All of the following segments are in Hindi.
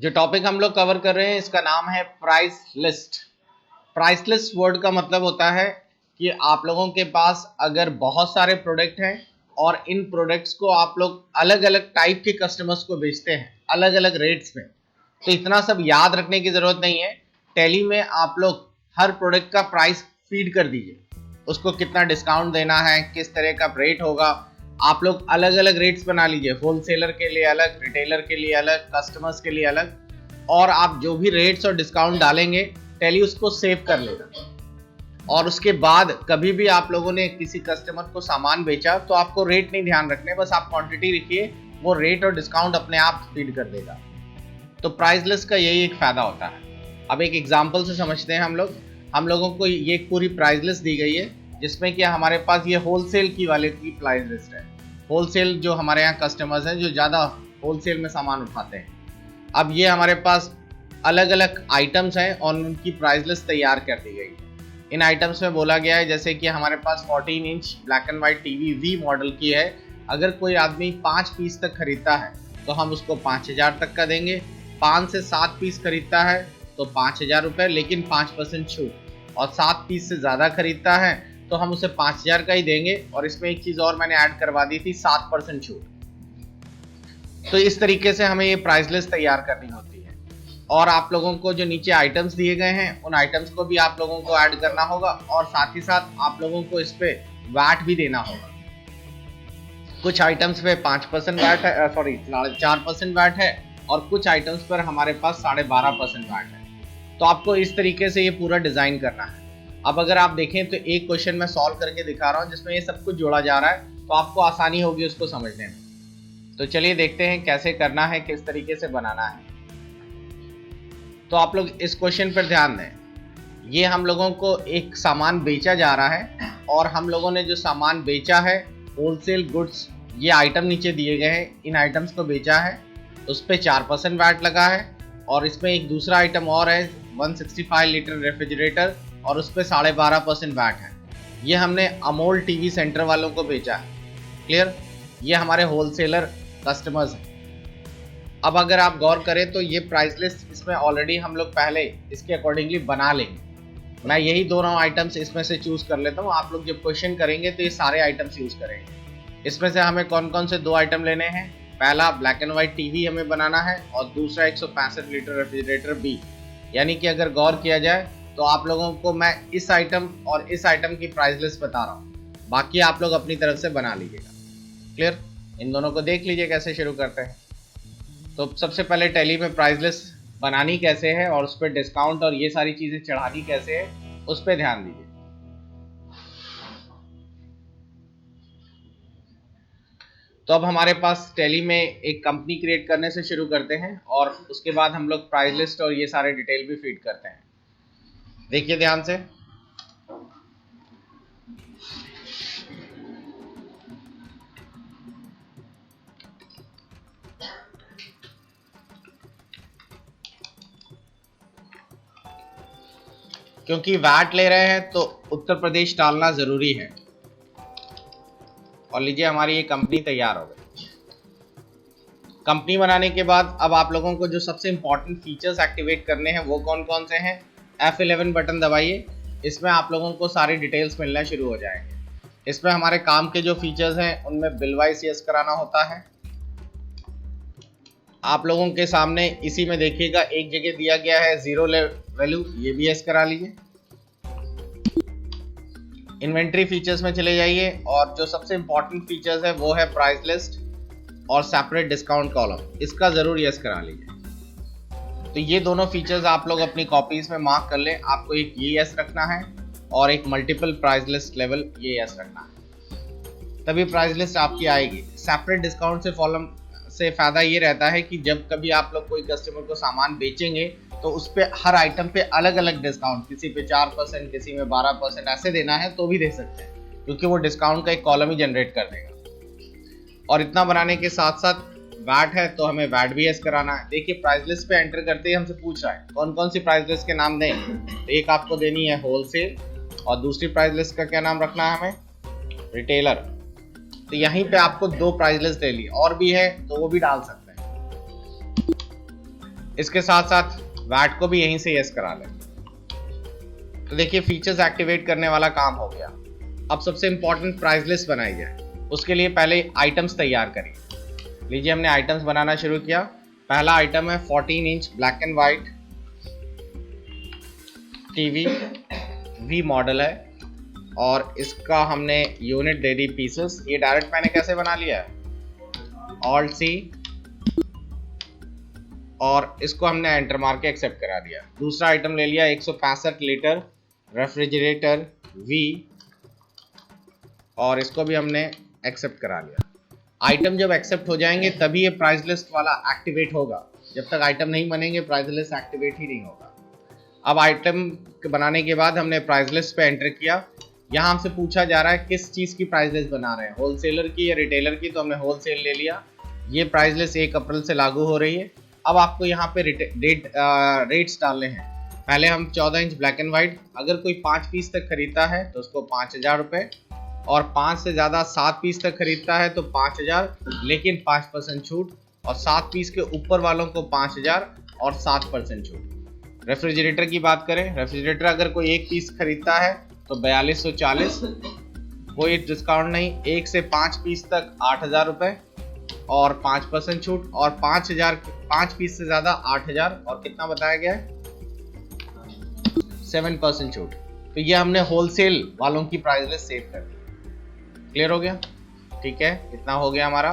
जो टॉपिक हम लोग कवर कर रहे हैं इसका नाम है price list. Price list word का मतलब होता है कि आप लोगों के पास अगर बहुत सारे प्रोडक्ट हैं और इन प्रोडक्ट्स को आप लोग अलग अलग टाइप के कस्टमर्स को बेचते हैं अलग अलग रेट्स में, तो इतना सब याद रखने की ज़रूरत नहीं है। टैली में आप लोग हर प्रोडक्ट का प्राइस फीड कर दीजिए, उसको कितना डिस्काउंट देना है, किस तरह का रेट होगा। आप लोग अलग अलग रेट्स बना लीजिए, होलसेलर के लिए अलग, रिटेलर के लिए अलग, कस्टमर्स के लिए अलग, और आप जो भी रेट्स और डिस्काउंट डालेंगे टैली उसको सेव कर लेगा। और उसके बाद कभी भी आप लोगों ने किसी कस्टमर को सामान बेचा तो आपको रेट नहीं ध्यान रखने, बस आप क्वांटिटी लिखिए, वो रेट और डिस्काउंट अपने आप फीड कर देगा। तो प्राइस लिस्ट का यही एक फायदा होता है। अब एक एग्जांपल से समझते हैं हम लोगों को ये पूरी प्राइस लिस्ट दी गई है जिसमें कि हमारे पास ये होलसेल की वाले की प्राइस लिस्ट है। होलसेल जो हमारे यहाँ कस्टमर्स हैं जो ज़्यादा होलसेल में सामान उठाते हैं। अब ये हमारे पास अलग अलग आइटम्स हैं और उनकी प्राइस लिस्ट तैयार कर दी गई है। इन आइटम्स में बोला गया है जैसे कि हमारे पास 14 inch black and white TV V model की है। अगर कोई आदमी 5 पीस तक खरीदता है तो हम उसको 5000 तक का देंगे। 5 से 7 पीस खरीदता है तो 5000 रुपये, लेकिन 5% छूट। और 7 पीस से ज़्यादा खरीदता है तो हम उसे 5000 का ही देंगे। और इसमें एक चीज़ और मैंने ऐड करवा दी थी, 7% छूट। तो इस तरीके से हमें ये प्राइस लिस्ट तैयार करनी होती है। और आप लोगों को जो नीचे आइटम्स दिए गए हैं उन आइटम्स को भी आप लोगों को ऐड करना होगा, और साथ ही साथ आप लोगों को इस पे वैट भी देना होगा। कुछ आइटम्स पे 5% वैट है, 4% वैट है, और कुछ आइटम्स पर हमारे पास 12.5% वैट है। तो आपको इस तरीके से ये पूरा डिज़ाइन करना है। अब अगर आप देखें तो एक क्वेश्चन मैं सॉल्व करके दिखा रहा हूँ जिसमें ये सब कुछ जोड़ा जा रहा है, तो आपको आसानी होगी उसको समझने में। तो चलिए देखते हैं कैसे करना है, किस तरीके से बनाना है। तो आप लोग इस क्वेश्चन पर ध्यान दें। ये हम लोगों को एक सामान बेचा जा रहा है और हम लोगों ने जो सामान बेचा है होलसेल गुड्स, ये आइटम नीचे दिए गए हैं, इन आइटम्स को बेचा है, उस पर 4% वैट लगा है। और इसमें एक दूसरा आइटम और है 165 लीटर रेफ्रिजरेटर, और उस पर 12.5% वैट है। ये हमने अमोल टीवी सेंटर वालों को बेचा है। क्लियर? ये हमारे होलसेलर कस्टमर्स हैं। अब अगर आप गौर करें तो ये प्राइस लिस्ट इसमें ऑलरेडी हम लोग पहले इसके अकॉर्डिंगली बना लेंगे। मैं यही दोनों आइटम्स इसमें से चूज़ कर लेता हूँ। आप लोग जब क्वेश्चन करेंगे तो ये सारे आइटम्स यूज़ करेंगे। इसमें से हमें कौन कौन से 2 आइटम लेने हैं। पहला ब्लैक एंड वाइट टीवी हमें बनाना है, और दूसरा 165 लीटर रेफ्रिजरेटर बी। यानी कि अगर गौर किया जाए तो आप लोगों को मैं इस आइटम और इस आइटम की प्राइस लिस्ट बता रहा हूँ, बाकी आप लोग अपनी तरफ से बना लीजिएगा। क्लियर? इन दोनों को देख लीजिए कैसे शुरू करते हैं। तो सबसे पहले टैली में प्राइस लिस्ट बनानी कैसे है और उस पर डिस्काउंट और ये सारी चीज़ें चढ़ानी कैसे है, उस पर ध्यान दीजिए। तो अब हमारे पास टैली में एक कंपनी क्रिएट करने से शुरू करते हैं, और उसके बाद हम लोग प्राइस लिस्ट और ये सारे डिटेल भी फीड करते हैं। देखिए ध्यान से। क्योंकि वैट ले रहे हैं तो उत्तर प्रदेश डालना जरूरी है। और लीजिए हमारी ये कंपनी तैयार हो गई। कंपनी बनाने के बाद अब आप लोगों को जो सबसे इंपॉर्टेंट फीचर्स एक्टिवेट करने हैं वो कौन कौन से हैं। F11 बटन दबाइए, इसमें आप लोगों को सारी डिटेल्स मिलना शुरू हो जाएंगे। इसमें हमारे काम के जो फीचर्स हैं उनमें बिल वाइज यस कराना होता है। आप लोगों के सामने इसी में देखिएगा एक जगह दिया गया है जीरो वैल्यू, ये भी यस करा लीजिए। इन्वेंट्री फीचर्स में चले जाइए, और जो सबसे इंपॉर्टेंट फीचर्स है वो है प्राइस लिस्ट और सेपरेट डिस्काउंट कॉलम, इसका ज़रूर यस करा लीजिए। तो ये दोनों फीचर्स आप लोग अपनी कॉपीज़ में मार्क कर लें। आपको एक ये यस रखना है और एक मल्टीपल प्राइस लिस्ट लेवल ये यस रखना है, तभी प्राइस लिस्ट आपकी आएगी। सेपरेट डिस्काउंट से फ़ायदा ये रहता है कि जब कभी आप लोग कोई कस्टमर को सामान बेचेंगे तो उस पर हर आइटम पे अलग अलग डिस्काउंट, किसी पे 4%, किसी में 12% ऐसे देना है तो भी दे सकते हैं, क्योंकि वो डिस्काउंट का एक कॉलम ही जनरेट कर देगा। और इतना बनाने के साथ साथ वैट है तो हमें वैट भी यस कराना है। देखिए प्राइस लिस्ट पे एंटर करते ही हमसे पूछ रहा है कौन कौन सी प्राइस लिस्ट के नाम दें। तो एक आपको देनी है होलसेल, और दूसरी प्राइस लिस्ट का क्या नाम रखना है हमें, रिटेलर। तो यहीं पे आपको 2 प्राइस लिस्ट ले ली, और भी है तो वो भी डाल सकते हैं। इसके साथ साथ वैट को भी यहीं से यस करा लें। तो देखिए फीचर्स एक्टिवेट करने वाला काम हो गया। अब सबसे इंपॉर्टेंट प्राइस लिस्ट बनाई जाए, उसके लिए पहले आइटम्स तैयार करिए। लीजिए हमने आइटम्स बनाना शुरू किया। पहला आइटम है 14 inch black and white TV, V model है और इसका हमने यूनिट दे दी पीसेस। ये डायरेक्ट मैंने कैसे बना लिया है, ऑल्ट सी, और इसको हमने एंटर मार के एक्सेप्ट करा दिया। दूसरा आइटम ले लिया 165 लीटर रेफ्रिजरेटर वी, और इसको भी हमने एक्सेप्ट करा लिया। आइटम जब एक्सेप्ट हो जाएंगे तभी ये प्राइस लिस्ट वाला एक्टिवेट होगा, जब तक आइटम नहीं बनेंगे प्राइस लिस्ट एक्टिवेट ही नहीं होगा। अब आइटम बनाने के बाद हमने प्राइस लिस्ट पे एंटर किया। यहाँ हमसे पूछा जा रहा है किस चीज़ की प्राइस लिस्ट बना रहे हैं, होलसेलर की या रिटेलर की, तो हमने होलसेल ले लिया। ये प्राइस लिस्ट 1 अप्रैल से लागू हो रही है। अब आपको यहाँ पे रेट्स डालने हैं। पहले हम 14 इंच ब्लैक एंड वाइट, अगर कोई 5 पीस तक खरीदता है तो उसको 5000 रुपये, और 5 से ज़्यादा 7 पीस तक खरीदता है तो 5000, लेकिन 5% छूट, और 7 पीस के ऊपर वालों को 5000 और 7% छूट। रेफ्रिजरेटर की बात करें, रेफ्रिजरेटर अगर कोई 1 पीस खरीदता है तो 4240, कोई डिस्काउंट नहीं। 1 से 5 पीस तक 8000 रुपये और 5% छूट, और 5 पीस से ज़्यादा 8000 और कितना बताया गया है, 7% छूट। तो ये हमने होलसेल वालों की प्राइस लिस्ट सेव कर दी। क्लियर हो गया? ठीक है, इतना हो गया हमारा।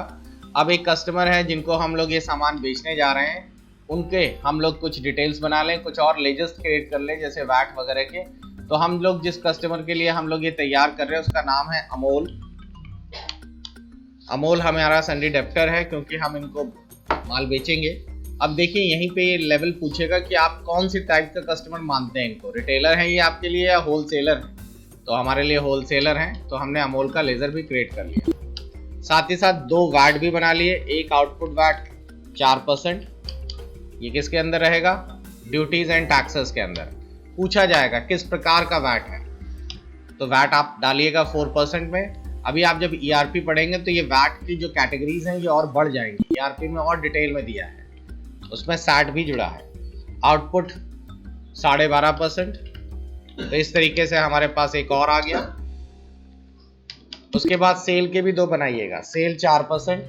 अब एक कस्टमर है जिनको हम लोग ये सामान बेचने जा रहे हैं, उनके हम लोग कुछ डिटेल्स बना लें, कुछ और लेजर्स क्रिएट कर लें जैसे वैट वगैरह के। तो हम लोग जिस कस्टमर के लिए हम लोग ये तैयार कर रहे हैं उसका नाम है अमोल। अमोल हमारा सन्डी डेप्टर है क्योंकि हम इनको माल बेचेंगे। अब देखिए यहीं पे ये लेवल पूछेगा कि आप कौन सी टाइप का कस्टमर मानते हैं इनको, रिटेलर है ये आपके लिए या होलसेलर है। तो हमारे लिए होलसेलर हैं, तो हमने अमोल का लेज़र भी क्रिएट कर लिया। साथ ही साथ 2 वैट भी बना लिए। एक आउटपुट वैट 4%, ये किसके अंदर रहेगा, ड्यूटीज एंड टैक्सेस के अंदर। पूछा जाएगा किस प्रकार का वैट है, तो वैट आप डालिएगा 4% में। अभी आप जब ईआरपी पढ़ेंगे तो ये वैट की जो कैटेगरीज हैं ये और बढ़ जाएंगी, ईआरपी में और डिटेल में दिया है, उसमें सैट भी जुड़ा है। आउटपुट 12.5%। तो इस तरीके से हमारे पास एक और आ गया। उसके बाद सेल के भी 2 बनाइएगा। सेल 4%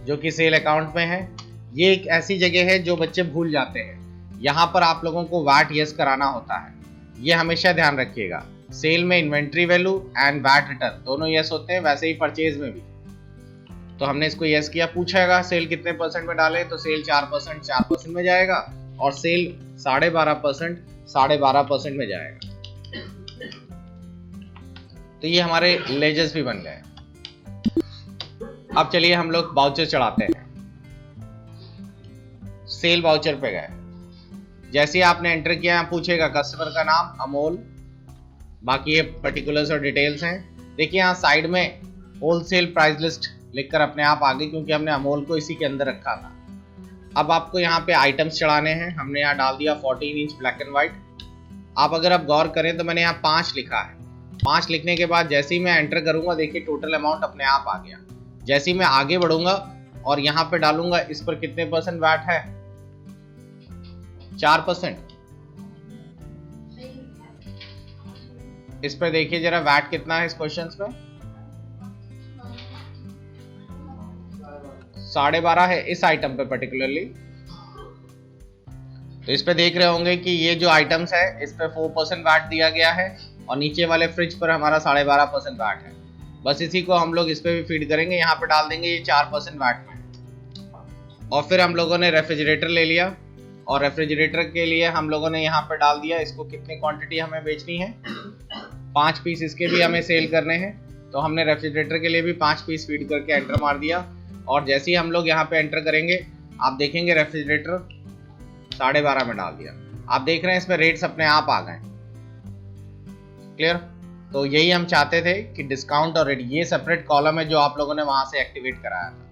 जो कि सेल अकाउंट में है। ये एक ऐसी जगह है जो बच्चे भूल जाते हैं, यहाँ पर आप लोगों को वैट यस कराना होता है, ये हमेशा ध्यान रखिएगा। सेल में inventory value and VAT return दोनों यस होते हैं, वैसे ही परचेज में भी। तो हमने इसको यस किया। पूछेगा सेल कितने परसेंट में डालें, तो सेल 4% में जाएगा, और सेल 12.5% में जाएगा। तो ये हमारे लेजर्स भी बन गए। अब चलिए हम लोग वाउचर चढ़ाते हैं। सेल वाउचर पे गए, जैसे आपने एंटर किया पूछेगा कस्टमर का नाम अमोल, बाकी ये पर्टिकुलर्स और डिटेल्स हैं। देखिए यहाँ साइड में होलसेल प्राइस लिस्ट लिखकर अपने आप आ गई क्योंकि हमने अमोल को इसी के अंदर रखा था। अब आपको यहाँ पे आइटम्स चढ़ाने हैं। हमने यहाँ डाल दिया 14 इंच ब्लैक एंड वाइट। आप अगर आप गौर करें तो मैंने यहाँ 5 लिखा है। 5 लिखने के बाद जैसे ही मैं एंटर करूंगा देखिए टोटल अमाउंट अपने आप आ गया। जैसे ही मैं आगे बढ़ूंगा और यहाँ पे डालूंगा इस पर कितने परसेंट वैट है, 4%। इस पर देखिए जरा वैट कितना है इस क्वेश्चन में, 12.5 है इस आइटम पे पर्टिकुलरली। तो इस पे देख रहे होंगे कि ये जो आइटम्स है इस पे 4% वैट दिया गया है और नीचे वाले फ्रिज पर हमारा 12.5% वैट है। बस इसी को हम लोग इस पे भी फीड करेंगे, यहाँ पे डाल देंगे ये 4% वैट में। और फिर हम लोगों ने रेफ्रिजरेटर ले लिया और रेफ्रिजरेटर के लिए हम लोगों ने यहाँ पे डाल दिया इसको कितनी क्वांटिटी हमें बेचनी है, 5 पीस इसके भी हमें सेल करने हैं। तो हमने रेफ्रिजरेटर के लिए भी 5 पीस फीड करके एंटर मार दिया। और जैसे ही हम लोग यहाँ पे एंटर करेंगे आप देखेंगे रेफ्रिजरेटर 12.5 में डाल दिया। आप देख रहे हैं इसमें रेट्स अपने आप आ गए। क्लियर? तो यही हम चाहते थे कि डिस्काउंट और रेट ये सेपरेट कॉलम है जो आप लोगों ने वहां से एक्टिवेट कराया था।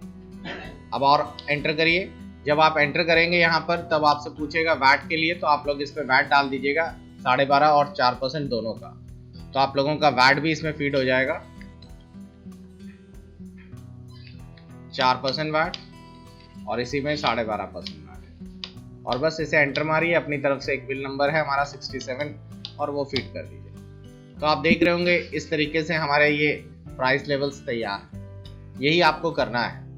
अब और एंटर करिए। जब आप एंटर करेंगे यहाँ पर तब आपसे पूछेगा वैट के लिए, तो आप लोग इस पे वैट डाल दीजिएगा 12.5 और 4% दोनों का। तो आप लोगों का वैट भी इसमें फीड हो जाएगा, 4% वैट और इसी में 12.5% वैट। और बस इसे एंटर मारिए। अपनी तरफ से एक बिल नंबर है हमारा 67 और वो फीड कर दीजिए। तो आप देख रहे होंगे इस तरीके से हमारे ये प्राइस लेवल्स तैयार हैं। यही आपको करना है।